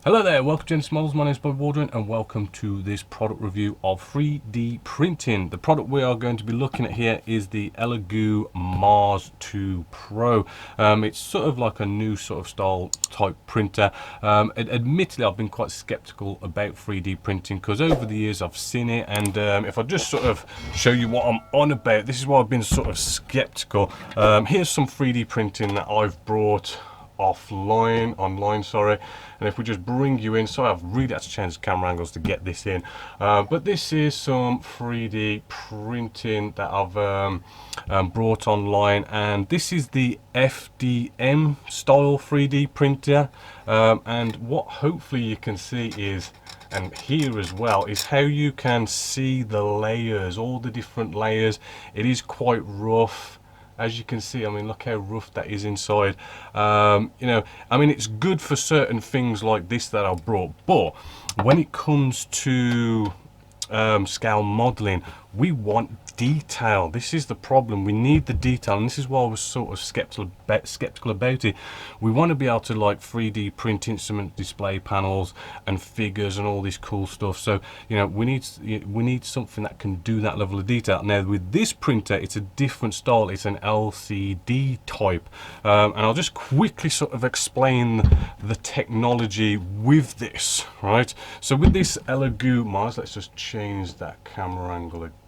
Hello there, welcome to Genesis Models. My name is Bob Waldron and welcome to this product review of 3D printing. The product we are going to be looking at here is the Elegoo Mars 2 Pro. It's sort of like a new sort of style type printer. Admittedly, I've been quite skeptical about 3D printing because over the years I've seen it, and if I just sort of show you what I'm on about, this is why I've been sort of skeptical. Here's some 3D printing that I've brought online, sorry. And if we just bring you in, sorry, I've really had to change the camera angles to get this in, but this is some 3D printing that I've brought online, and this is the FDM style 3D printer, and what hopefully you can see is, and here as well, is how you can see the layers, all the different layers. It is quite rough, as you can see. I mean, look how rough that is inside. You know, I mean, it's good for certain things like this that I've brought, but when it comes to scale modeling, we want detail. This is the problem. We need the detail, and this is why I was sort of skeptical about it. We want to be able to like 3D print instrument display panels and figures and all this cool stuff. So you know, we need something that can do that level of detail. Now with this printer, it's a different style. It's an LCD type, and I'll just quickly sort of explain the technology with this. Right. So with this Elegoo Mars, let's just change that camera angle again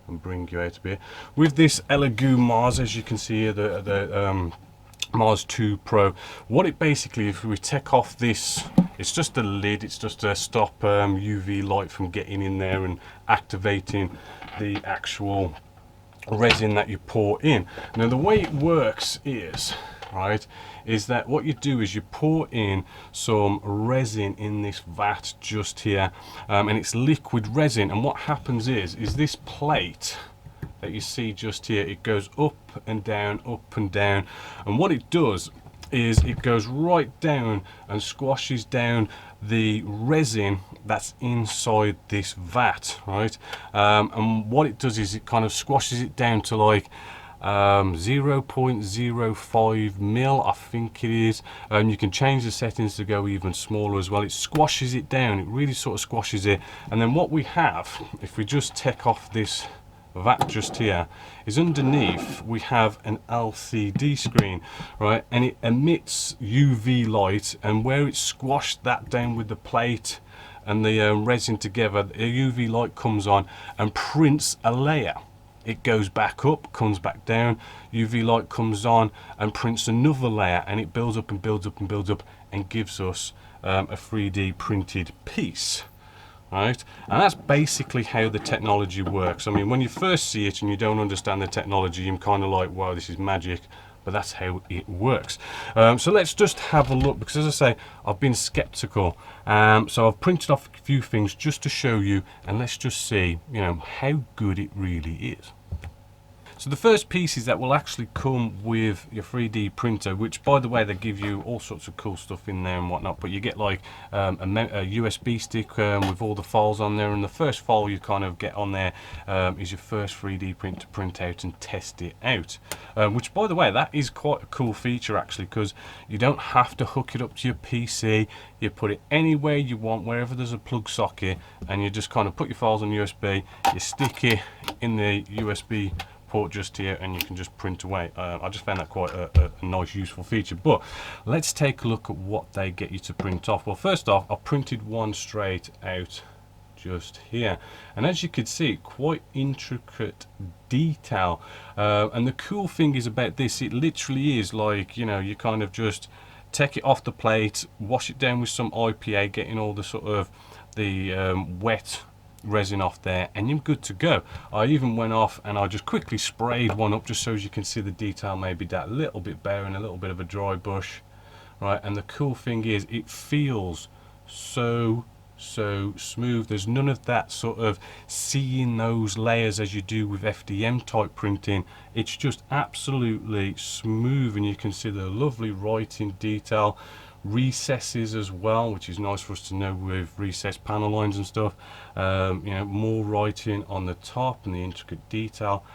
and bring you out a bit. With this Elegoo Mars, as you can see here, the Mars 2 Pro, what it basically, if we take off this, it's just a lid, it's just to stop UV light from getting in there and activating the actual resin that you pour in. Now the way it works is, right, is that what you do is you pour in some resin in this vat just here, and it's liquid resin, and what happens is this plate that you see just here, it goes up and down, and what it does is it goes right down and squashes down the resin that's inside this vat, right? And what it does is it kind of squashes it down to like 0.05 mil, I think it is. You can change the settings to go even smaller as well. It squashes it down, it really sort of squashes it. And then what we have, if we just take off this vat just here, is underneath we have an LCD screen, right, and it emits UV light, and where it's squashed that down with the plate and the resin together, the UV light comes on and prints a layer. It goes back up, comes back down, UV light comes on and prints another layer, and it builds up and builds up and builds up and gives us a 3D printed piece. Right, and that's basically how the technology works. I mean, when you first see it and you don't understand the technology, you're kind of like, wow, this is magic, but that's how it works. So let's just have a look, because as I say, I've been skeptical, so I've printed off a few things just to show you, and let's just see, you know, how good it really is. So the first piece is that will actually come with your 3D printer, which, by the way, they give you all sorts of cool stuff in there and whatnot, but you get like a USB stick with all the files on there, and the first file you kind of get on there is your first 3D print to print out and test it out, which, by the way, that is quite a cool feature actually, because you don't have to hook it up to your PC. You put it anywhere you want, wherever there's a plug socket, and you just kind of put your files on USB, you stick it in the USB port just here, and you can just print away. I just found that quite a nice, useful feature. But let's take a look at what they get you to print off. Well, first off, I printed one straight out just here, and as you can see, quite intricate detail. And the cool thing is about this, it literally is like, you know, you kind of just take it off the plate, wash it down with some IPA, getting all the sort of the wet resin off there, and you're good to go. I even went off and I just quickly sprayed one up just so as you can see the detail maybe that little bit bare and a little bit of a dry brush, right? And the cool thing is it feels so smooth. There's none of that sort of seeing those layers as you do with FDM type printing. It's just absolutely smooth, and you can see the lovely writing detail, recesses as well, which is nice for us to know with recessed panel lines and stuff. You know, more writing on the top and the intricate detail.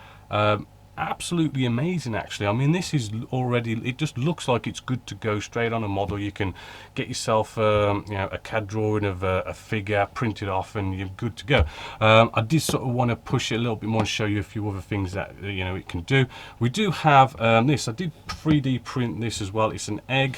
absolutely amazing actually. I mean, this is already, it just looks like it's good to go straight on a model. You can get yourself you know, a CAD drawing of a figure, print it off, and you're good to go. I did sort of want to push it a little bit more and show you a few other things that you know it can do. We do have this. I did 3D print this as well. It's an egg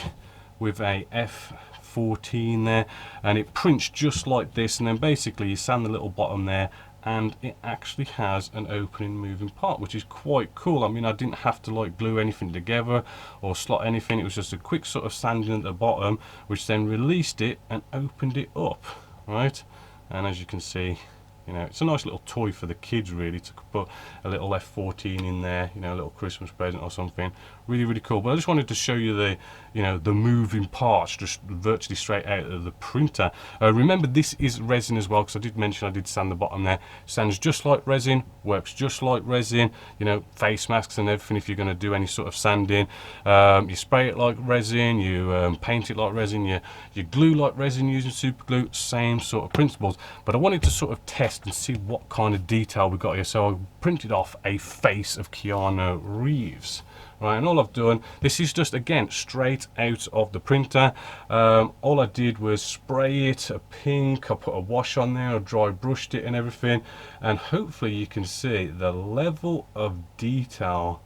with a F14 there, and it prints just like this, and then basically you sand the little bottom there, and it actually has an opening moving part, which is quite cool. I mean, I didn't have to like glue anything together or slot anything. It was just a quick sort of sanding at the bottom, which then released it and opened it up, right? And as you can see, you know, it's a nice little toy for the kids really, to put a little F14 in there, you know, a little Christmas present or something. Really, really cool. But I just wanted to show you the, you know, the moving parts just virtually straight out of the printer. Remember, this is resin as well, because I did mention I did sand the bottom there. Sands just like resin, works just like resin, you know, face masks and everything. If you're going to do any sort of sanding, you spray it like resin, you paint it like resin, you glue like resin using super glue, same sort of principles. But I wanted to sort of test and see what kind of detail we got here, so I printed off a face of Keanu Reeves. Right, and all I've done, this is just again straight out of the printer. All I did was spray it a pink, I put a wash on there, I dry brushed it and everything, and hopefully you can see the level of detail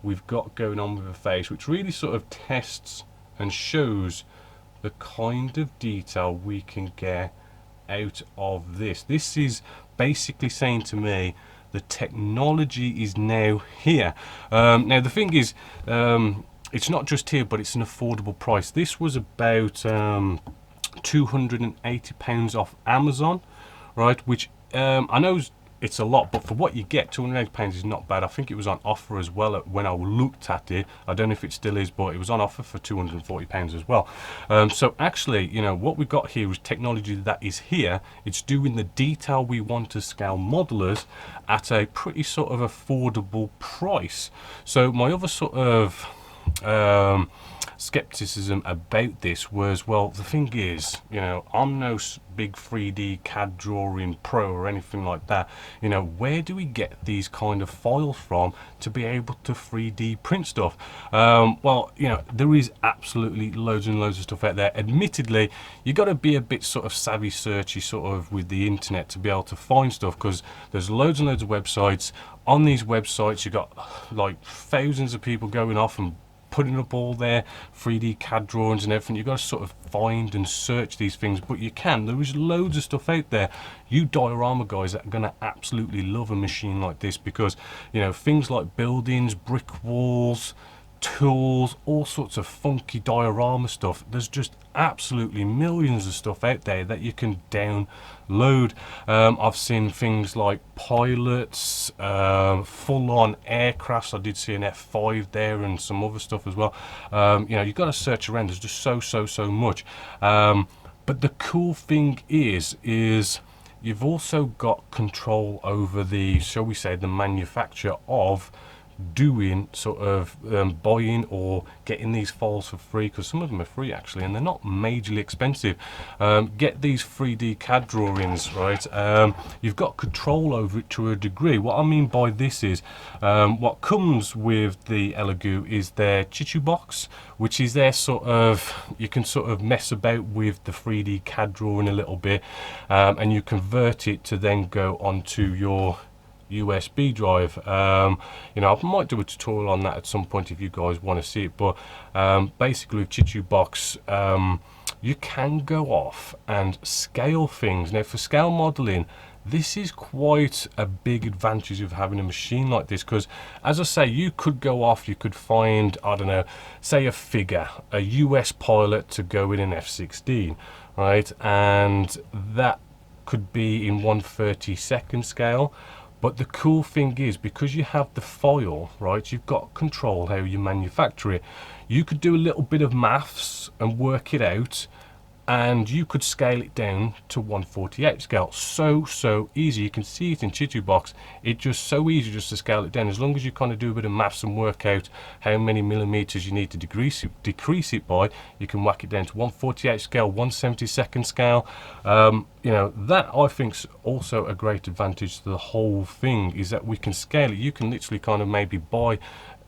we've got going on with the face, which really sort of tests and shows the kind of detail we can get out of this. This is basically saying to me the technology is now here. Now the thing is, it's not just here, but it's an affordable price. This was about £280 off Amazon, right? Which I know it's a lot, but for what you get, £280 is not bad. I think it was on offer as well when I looked at it. I don't know if it still is, but it was on offer for £240 as well. So actually, you know, what we've got here is technology that is here. It's doing the detail we want to scale modelers at a pretty sort of affordable price. So my other sort of skepticism about this was, well, the thing is, you know, I'm no big 3D CAD drawing pro or anything like that. You know, where do we get these kind of files from to be able to 3D print stuff? Well, you know, there is absolutely loads and loads of stuff out there. Admittedly, you got to be a bit sort of savvy searchy sort of with the internet to be able to find stuff, because there's loads and loads of websites. On these websites, you got like thousands of people going off and putting up all their 3D CAD drawings and everything. You've got to sort of find and search these things, but you can. There is loads of stuff out there. You diorama guys that are going to absolutely love a machine like this, because, you know, things like buildings, brick walls, tools, all sorts of funky diorama stuff. There's just absolutely millions of stuff out there that you can download. I've seen things like pilots, full-on aircrafts. I did see an F5 there and some other stuff as well. You know, you've got to search around. There's just so much. But the cool thing is you've also got control over the, shall we say, the manufacture of doing sort of buying or getting these files for free, because some of them are free actually, and they're not majorly expensive. Get these 3D CAD drawings, right? You've got control over it to a degree. What I mean by this is, what comes with the Elegoo is their Chichu box, which is their sort of, you can sort of mess about with the 3D CAD drawing a little bit, and you convert it to then go onto your USB drive. You know, I might do a tutorial on that at some point if you guys want to see it, but basically with Chichu box, you can go off and scale things. Now for scale modeling, this is quite a big advantage of having a machine like this, because as I say, you could go off, you could find, I don't know, say a figure, a US pilot to go in an F-16, right? And that could be in 1/32 scale. But the cool thing is, because you have the file, right, you've got control how you manufacture it. You could do a little bit of maths and work it out, and you could scale it down to 1/48 scale. So easy. You can see it in Chitubox. It's just so easy just to scale it down, as long as you kind of do a bit of maths and work out how many millimeters you need to decrease it by. You can whack it down to 1/48 scale, 1/72 scale. You know, that I think's also a great advantage to the whole thing, is that we can scale it. You can literally kind of maybe buy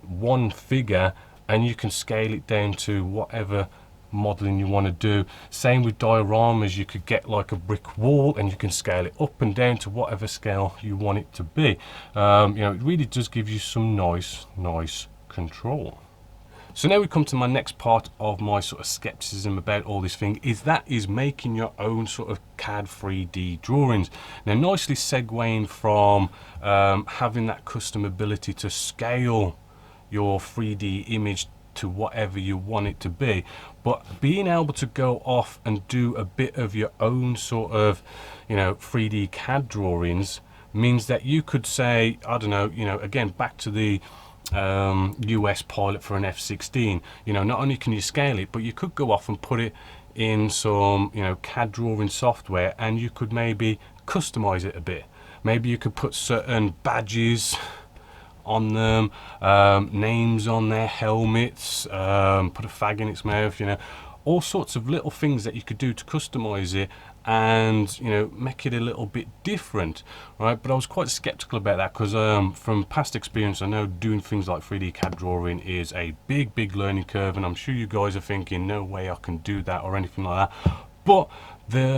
one figure and you can scale it down to whatever modeling you want to do. Same with dioramas. You could get like a brick wall and you can scale it up and down to whatever scale you want it to be. You know, it really does give you some nice control. So now we come to my next part of my sort of skepticism about all this thing, is making your own sort of CAD 3D drawings. Now, nicely segueing from having that custom ability to scale your 3D image to whatever you want it to be, but being able to go off and do a bit of your own sort of, you know, 3D CAD drawings means that you could say, I don't know, you know, again, back to the US pilot for an F-16, you know, not only can you scale it, but you could go off and put it in some, you know, CAD drawing software, and you could maybe customize it a bit. Maybe you could put certain badges on them, names on their helmets, put a fag in its mouth, you know, all sorts of little things that you could do to customize it and, you know, make it a little bit different, right? But I was quite skeptical about that because from past experience, I know doing things like 3D CAD drawing is a big learning curve, and I'm sure you guys are thinking, no way I can do that or anything like that. But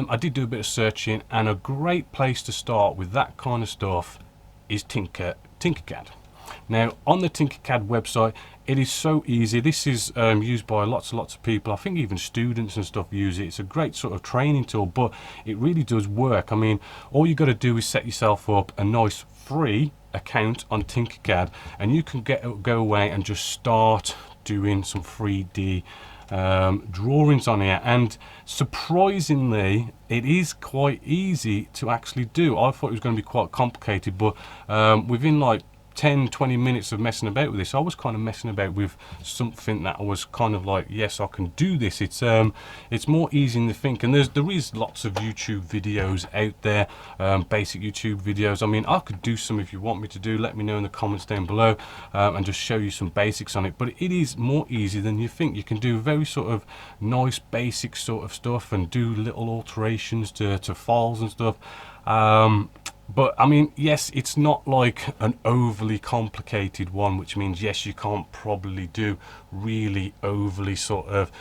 I did do a bit of searching, and a great place to start with that kind of stuff is Tinkercad. Now, on the Tinkercad website, it is so easy. This is used by lots of people. I think even students and stuff use it. It's a great sort of training tool, but it really does work. I mean, all you got to do is set yourself up a nice free account on Tinkercad, and you can go away and just start doing some 3D drawings on here. And surprisingly, it is quite easy to actually do. I thought it was going to be quite complicated, but within like 10-20 minutes of messing about with this, I was kind of messing about with something that I was kind of like, yes, I can do this. It's more easy than you think, and there is lots of YouTube videos out there, basic YouTube videos. I mean, I could do some if you want me to do. Let me know in the comments down below, and just show you some basics on it. But it is more easy than you think. You can do very sort of nice basic sort of stuff and do little alterations to files and stuff. But I mean, yes, it's not like an overly complicated one, which means, yes, you can't probably do really overly sort of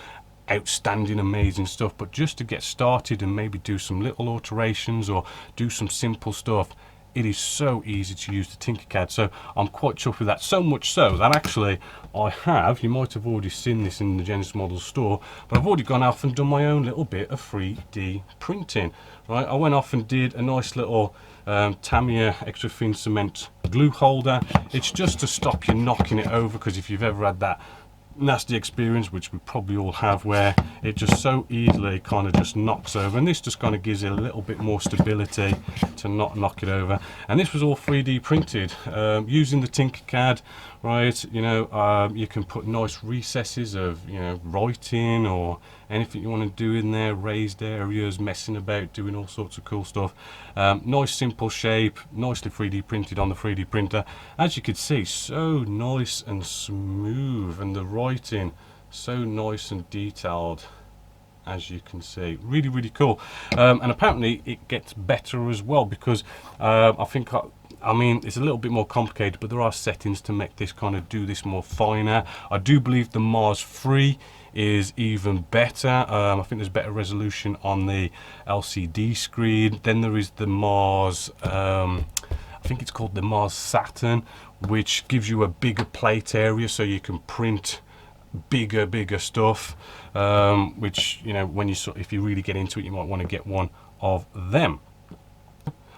outstanding, amazing stuff. But just to get started and maybe do some little alterations or do some simple stuff, it is so easy to use the Tinkercad. So I'm quite chuffed with that. So much so that actually I have, you might have already seen this in the Genesis Models store, but I've already gone off and done my own little bit of 3D printing. Right, I went off and did a nice little Tamiya extra thin cement glue holder. It's just to stop you knocking it over, because if you've ever had that nasty experience, which we probably all have, where it just so easily kind of just knocks over, and this just kind of gives it a little bit more stability to not knock it over. And this was all 3D printed using the Tinkercad, right? You know, you can put nice recesses of, you know, writing or anything you want to do in there, raised areas, messing about, doing all sorts of cool stuff. Nice simple shape, nicely 3D printed on the 3D printer. As you can see, so nice and smooth, and the writing so nice and detailed, as you can see. Really cool. And apparently it gets better as well, because I mean, it's a little bit more complicated, but there are settings to make this kind of do this more finer. I do believe the Mars 3 is even better. I think there's better resolution on the LCD screen. Then there is the Mars, I think it's called the Mars Saturn, which gives you a bigger plate area, so you can print bigger stuff, which, you know, when if you really get into it, you might want to get one of them.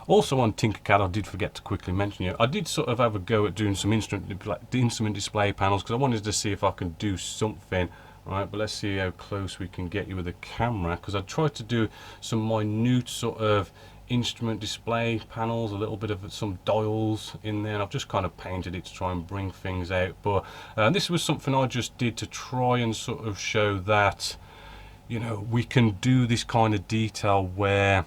Also on Tinkercad, I did forget to quickly mention you, I did sort of have a go at doing some instrument display panels, because I wanted to see if I can do something. Right, but let's see how close we can get you with the camera, because I tried to do some minute sort of instrument display panels, a little bit of some dials in there, and I've just kind of painted it to try and bring things out. But this was something I just did to try and sort of show that, you know, we can do this kind of detail where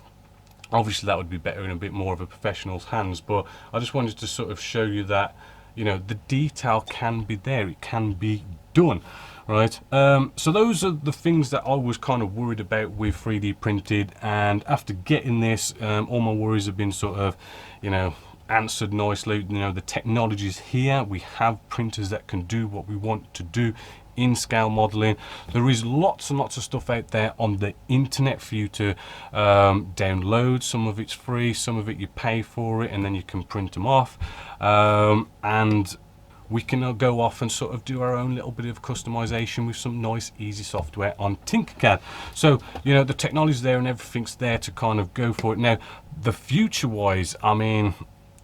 obviously that would be better in a bit more of a professional's hands, but I just wanted to sort of show you that, you know, the detail can be there, it can be done, right? So those are the things that I was kind of worried about with 3D printed, and after getting this, all my worries have been sort of, you know, answered nicely. You know, the technology's here, we have printers that can do what we want to do in scale modeling. There is lots and lots of stuff out there on the internet for you to download. Some of it's free, some of it you pay for it, and then you can print them off, and we can go off and sort of do our own little bit of customization with some nice easy software on Tinkercad. So, you know, the technology's there and everything's there to kind of go for it. Now, the future wise, I mean,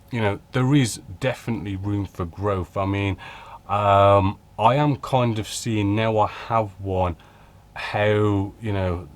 you know, there is definitely room for growth. I mean, I am kind of seeing, now I have one, how, you know,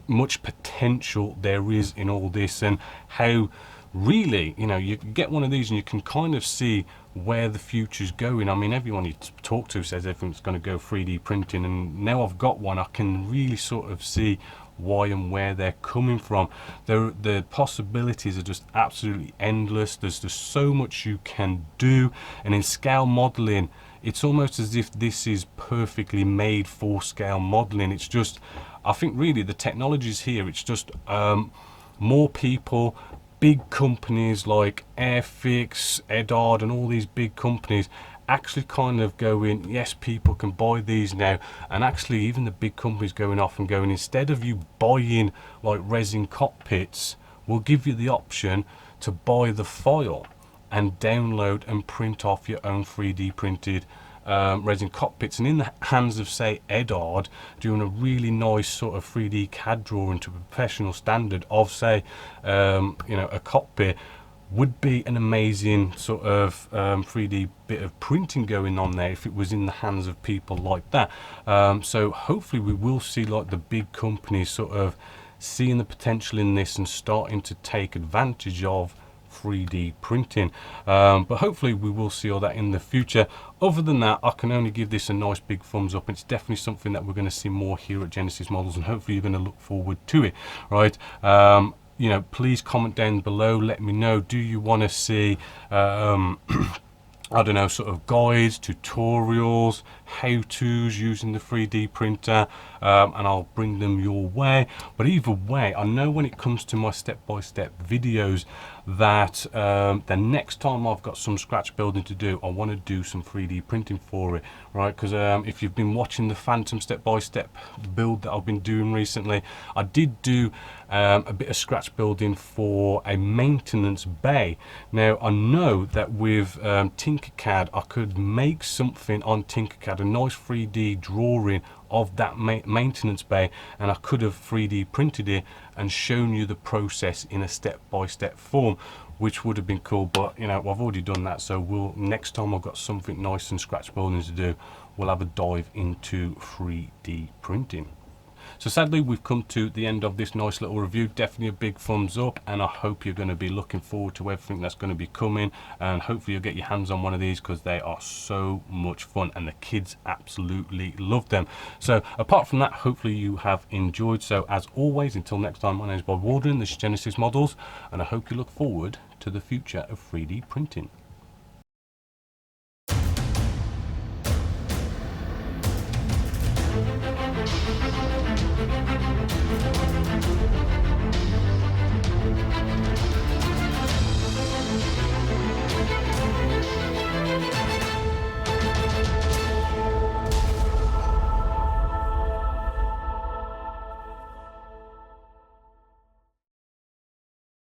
much potential there is in all this, and how really, you know, you get one of these and you can kind of see where the future's going. I mean, everyone you talk to says everything's going to go 3D printing, and now I've got one, I can really sort of see why and where they're coming from. The possibilities are just absolutely endless. There's just so much you can do, and in scale modeling, it's almost as if this is perfectly made for scale modeling. It's just, I think really the technology's here. It's just more people, big companies like Airfix, Edard, and all these big companies actually kind of going, yes, people can buy these now. And actually even the big companies going off and going, instead of you buying like resin cockpits, we'll give you the option to buy the file and download and print off your own 3D printed resin cockpits. And in the hands of, say, Edard, doing a really nice sort of 3D CAD drawing to a professional standard of, say, you know, a cockpit, would be an amazing sort of 3D bit of printing going on there if it was in the hands of people like that. So hopefully we will see like the big companies sort of seeing the potential in this and starting to take advantage of 3D printing, but hopefully we will see all that in the future. Other than that, I can only give this a nice big thumbs up. It's definitely something that we're going to see more here at Genesis Models, and hopefully you're going to look forward to it, right? You know, please comment down below, let me know, do you want to see I don't know, sort of guides, tutorials, how-tos using the 3D printer, and I'll bring them your way. But either way, I know when it comes to my step-by-step videos that the next time I've got some scratch building to do, I want to do some 3D printing for it, right? Because if you've been watching the Phantom step-by-step build that I've been doing recently, I did do a bit of scratch building for a maintenance bay. Now I know that with Tinkercad I could make something on Tinkercad, a nice 3D drawing of that maintenance bay, and I could have 3D printed it and shown you the process in a step-by-step form, which would have been cool. But you know, I've already done that, so we'll, next time I've got something nice and scratch building to do, we'll have a dive into 3D printing. So sadly we've come to the end of this nice little review. Definitely a big thumbs up, and I hope you're going to be looking forward to everything that's going to be coming, and hopefully you'll get your hands on one of these because they are so much fun and the kids absolutely love them. So apart from that, hopefully you have enjoyed. So as always, until next time, my name is Bob Waldron, this is Genesis Models, and I hope you look forward to the future of 3D printing.